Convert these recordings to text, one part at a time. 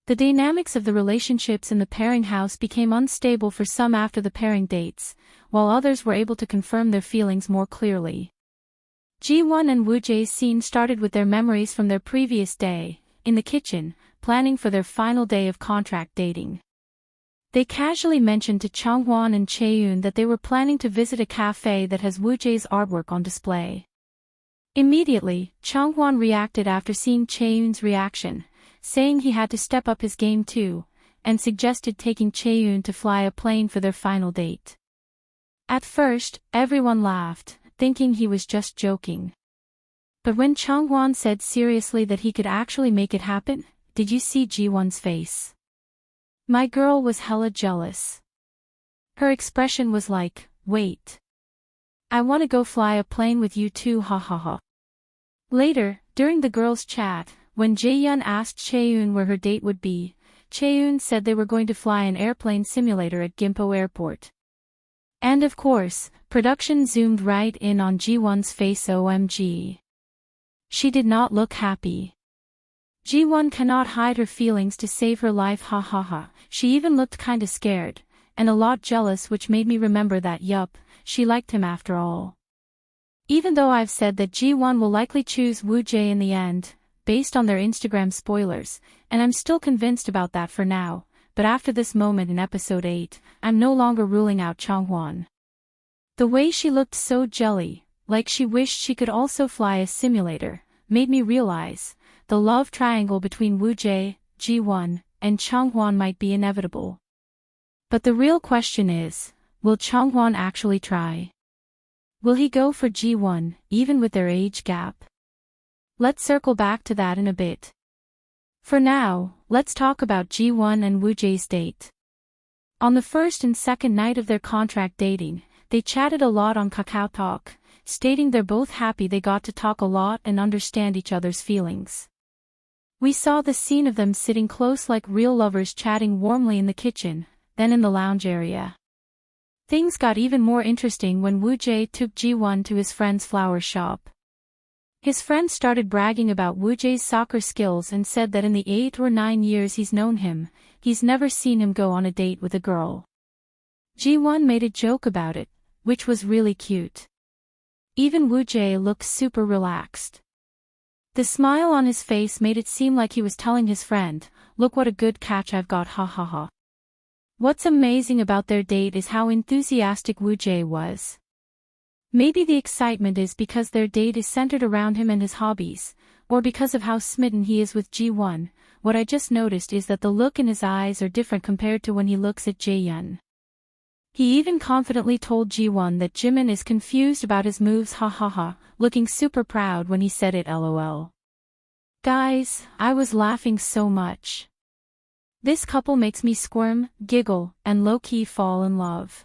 The dynamics of the relationships in the pairing house became unstable for some after the pairing dates, while others were able to confirm their feelings more clearly. Jiwan and Wu Jay's scene started with their memories from their previous day, in the kitchen, planning for their final day of contract dating. They casually mentioned to Changhwan and Chaeyoon that they were planning to visit a cafe that has Wu Jay's artwork on display. Immediately, Changhwan reacted after seeing Chaeyoon's reaction, saying he had to step up his game too, and suggested taking Chaeyoon to fly a plane for their final date. At first, everyone laughed, thinking he was just joking. But when Changhwan said seriously that he could actually make it happen, did you see Jiwon's face? My girl was hella jealous. Her expression was like, wait. I wanna go fly a plane with you too, ha ha ha. Later, during the girls' chat, when Jaehyun asked Chaeyoon where her date would be, Chaeyoon said they were going to fly an airplane simulator at Gimpo Airport. And of course, production zoomed right in on Jiwon's face. OMG. She did not look happy. Jiwon cannot hide her feelings to save her life, ha ha ha. She even looked kinda scared, and a lot jealous, which made me remember that yup, she liked him after all. Even though I've said that Jiwon will likely choose Wu Jay in the end, based on their Instagram spoilers, and I'm still convinced about that for now, but after this moment in episode 8, I'm no longer ruling out Changhwan. The way she looked so jelly, like she wished she could also fly a simulator, made me realize, the love triangle between Wu Jay, Jiwon, and Changhwan might be inevitable. But the real question is, will Changhwan actually try? Will he go for Jiwon, even with their age gap? Let's circle back to that in a bit. For now, let's talk about Jiwon and Wu Jay's date. On the first and second night of their contract dating, they chatted a lot on Kakao Talk, stating they're both happy they got to talk a lot and understand each other's feelings. We saw the scene of them sitting close like real lovers chatting warmly in the kitchen, then in the lounge area. Things got even more interesting when Wu Jay took Jiwon to his friend's flower shop. His friend started bragging about Wu Jay's soccer skills and said that in the 8 or 9 years he's known him, he's never seen him go on a date with a girl. Jiwon made a joke about it, which was really cute. Even Wu Jay looked super relaxed. The smile on his face made it seem like he was telling his friend, look what a good catch I've got, ha ha ha. What's amazing about their date is how enthusiastic Wu Jay was. Maybe the excitement is because their date is centered around him and his hobbies, or because of how smitten he is with Jiwon. What I just noticed is that the look in his eyes are different compared to when he looks at Jaehyun. He even confidently told Jiwon that Jimin is confused about his moves, ha ha ha, looking super proud when he said it, lol. Guys, I was laughing so much. This couple makes me squirm, giggle, and low-key fall in love.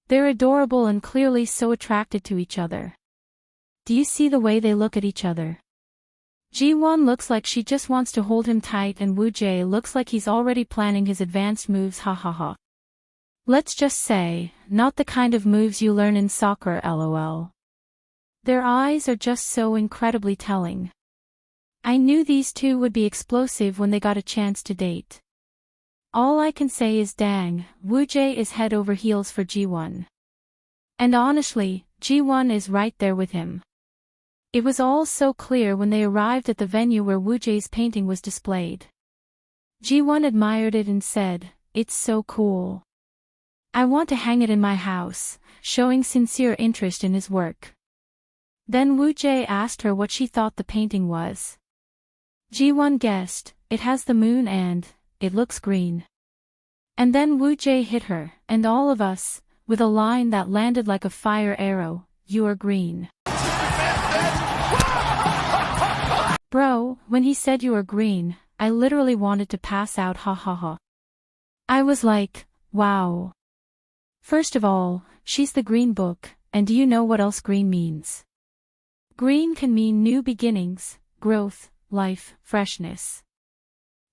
They're adorable and clearly so attracted to each other. Do you see the way they look at each other? Jiwon looks like she just wants to hold him tight and Wu Jay looks like he's already planning his advanced moves, ha ha ha. Let's just say, not the kind of moves you learn in soccer, lol. Their eyes are just so incredibly telling. I knew these two would be explosive when they got a chance to date. All I can say is dang, Wu Jay is head over heels for Jiwon. And honestly, Jiwon is right there with him. It was all so clear when they arrived at the venue where Wu Jay's painting was displayed. Jiwon admired it and said, "It's so cool. I want to hang it in my house," showing sincere interest in his work. Then Wu Jay asked her what she thought the painting was. Jiwon guessed, "It has the moon and it looks green." And then Wu Jay hit her, and all of us, with a line that landed like a fire arrow, "You are green." Bro, when he said you are green, I literally wanted to pass out, ha ha ha. I was like, wow. First of all, she's the green book, and do you know what else green means? Green can mean new beginnings, growth, life, freshness.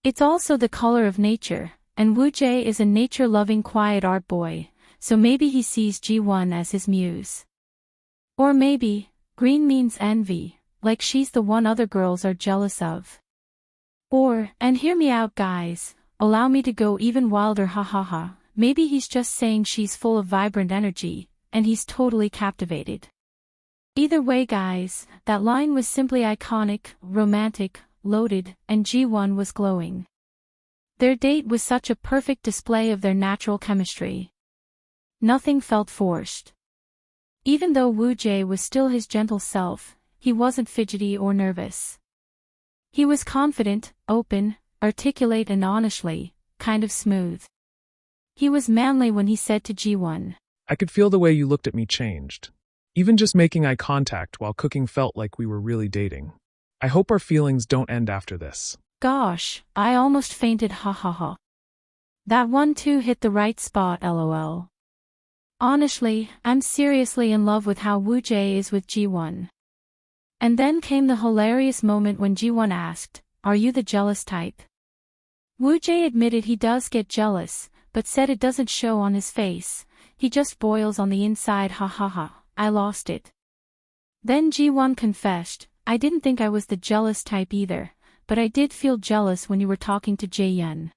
It's also the color of nature, and Wu Jay is a nature-loving quiet art boy, so maybe he sees Jiwon as his muse. Or maybe, green means envy, like she's the one other girls are jealous of. Or, and hear me out guys, allow me to go even wilder ha ha ha, maybe he's just saying she's full of vibrant energy, and he's totally captivated. Either way guys, that line was simply iconic, romantic, loaded, and Jiwon was glowing. Their date was such a perfect display of their natural chemistry. Nothing felt forced. Even though Wu Jay was still his gentle self, he wasn't fidgety or nervous. He was confident, open, articulate and honestly, kind of smooth. He was manly when he said to Jiwon, I could feel the way you looked at me changed. Even just making eye contact while cooking felt like we were really dating. I hope our feelings don't end after this. Gosh, I almost fainted ha ha ha. That one too hit the right spot lol. Honestly, I'm seriously in love with how Wu Jay is with Jiwon. And then came the hilarious moment when Jiwon asked, are you the jealous type? Wu Jay admitted he does get jealous, but said it doesn't show on his face, he just boils on the inside ha ha ha, I lost it. Then Jiwon confessed, I didn't think I was the jealous type either, but I did feel jealous when you were talking to Jae-yeon.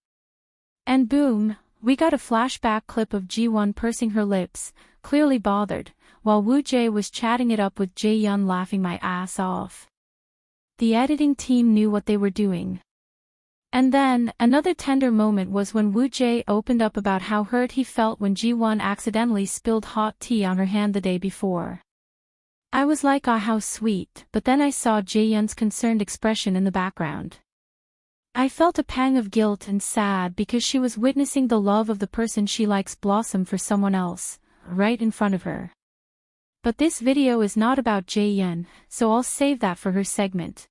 And boom, we got a flashback clip of Jiwon pursing her lips, clearly bothered, while Wu Jay was chatting it up with Jae-yeon laughing my ass off. The editing team knew what they were doing. And then, another tender moment was when Wu Jay opened up about how hurt he felt when Jiwon accidentally spilled hot tea on her hand the day before. I was like ah how sweet, but then I saw Jae-yeon's concerned expression in the background. I felt a pang of guilt and sad because she was witnessing the love of the person she likes blossom for someone else, right in front of her. But this video is not about Jae-yeon, so I'll save that for her segment.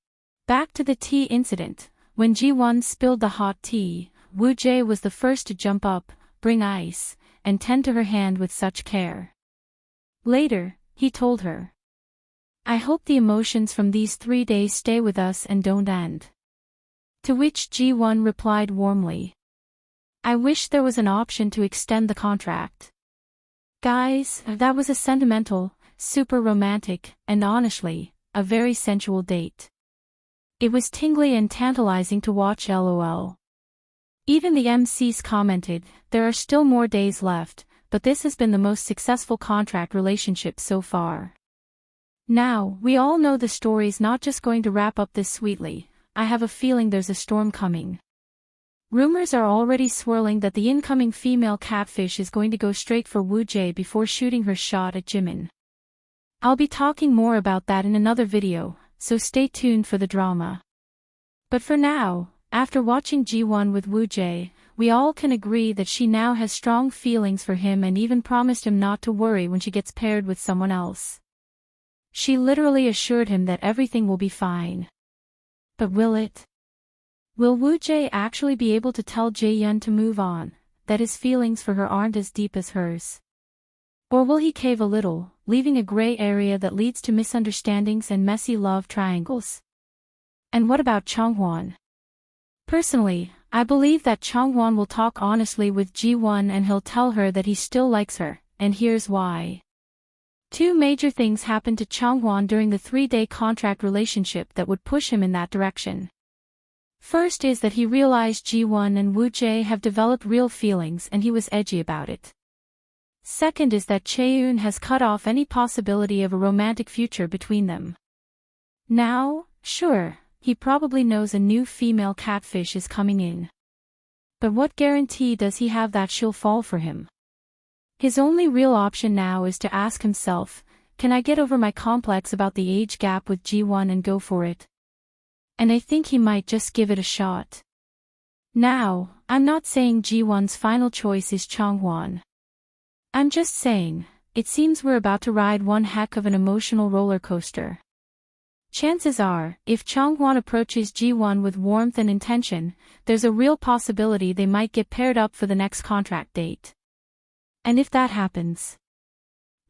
Back to the tea incident. When Jiwon spilled the hot tea, Wu Jay was the first to jump up, bring ice, and tend to her hand with such care. Later, he told her, I hope the emotions from these 3 days stay with us and don't end. To which Jiwon replied warmly, I wish there was an option to extend the contract. Guys, that was a sentimental, super romantic, and honestly, a very sensual date. It was tingly and tantalizing to watch lol. Even the MCs commented, there are still more days left, but this has been the most successful contract relationship so far. Now, we all know the story's not just going to wrap up this sweetly, I have a feeling there's a storm coming. Rumors are already swirling that the incoming female catfish is going to go straight for Wu Jay before shooting her shot at Jimin. I'll be talking more about that in another video, so stay tuned for the drama. But for now, after watching Jiwon with Wu Jay, we all can agree that she now has strong feelings for him and even promised him not to worry when she gets paired with someone else. She literally assured him that everything will be fine. But will it? Will Wu Jay actually be able to tell Jae-yeon to move on, that his feelings for her aren't as deep as hers? Or will he cave a little, leaving a gray area that leads to misunderstandings and messy love triangles? And what about Changhwan? Personally, I believe that Changhwan will talk honestly with Jiwon and he'll tell her that he still likes her, and here's why. 2 major things happened to Changhwan during the 3-day contract relationship that would push him in that direction. First is that he realized Jiwon and Wu Jay have developed real feelings and he was edgy about it. Second is that Chaeyoon has cut off any possibility of a romantic future between them. Now, sure, he probably knows a new female catfish is coming in. But what guarantee does he have that she'll fall for him? His only real option now is to ask himself, can I get over my complex about the age gap with Jiwon and go for it? And I think he might just give it a shot. Now, I'm not saying Jiwon's final choice is Changhwan. I'm just saying, it seems we're about to ride one heck of an emotional roller coaster. Chances are, if Changhwan approaches Jiwon with warmth and intention, there's a real possibility they might get paired up for the next contract date. And if that happens,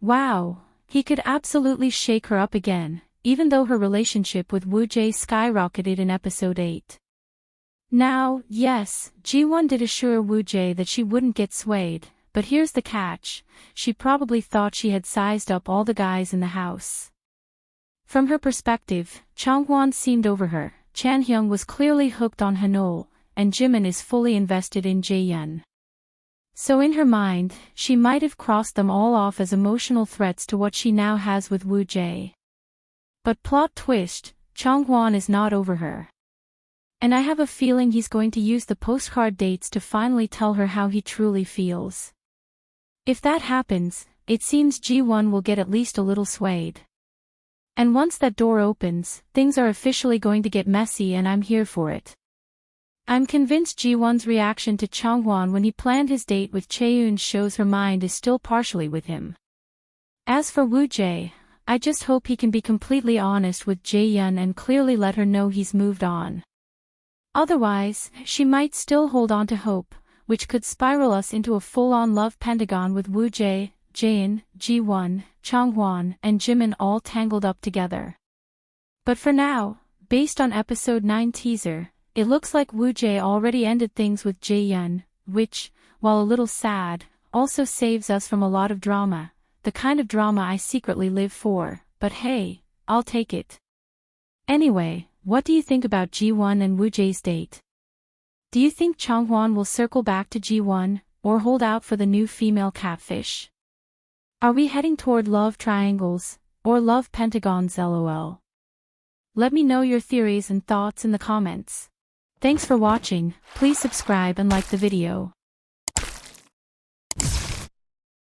wow, he could absolutely shake her up again, even though her relationship with Wu Jay skyrocketed in episode 8. Now, yes, Jiwon did assure Wu Jay that she wouldn't get swayed, but here's the catch, she probably thought she had sized up all the guys in the house. From her perspective, Changhwan seemed over her, Changhwan was clearly hooked on Hanol, and Jimin is fully invested in Jaehyun. So in her mind, she might have crossed them all off as emotional threats to what she now has with Wu Jay. But plot twist, Changhwan is not over her. And I have a feeling he's going to use the postcard dates to finally tell her how he truly feels. If that happens, it seems Jiwon will get at least a little swayed. And once that door opens, things are officially going to get messy, and I'm here for it. I'm convinced Jiwon's reaction to Changhwan when he planned his date with Chaeyoon shows her mind is still partially with him. As for Wu Jay, I just hope he can be completely honest with Jaehyun and clearly let her know he's moved on. Otherwise, she might still hold on to hope, which could spiral us into a full-on love pentagon with Wu Jay, Jaehyun, Jiwon, Changhwan, and Jimin all tangled up together. But for now, based on episode 9 teaser, it looks like Wu Jay already ended things with Jaehyun, which, while a little sad, also saves us from a lot of drama, the kind of drama I secretly live for, but hey, I'll take it. Anyway, what do you think about Jiwon and Wu Jay's date? Do you think Changhwan will circle back to Jiwon, or hold out for the new female catfish? Are we heading toward love triangles, or love pentagons lol? Let me know your theories and thoughts in the comments. Thanks for watching, please subscribe and like the video.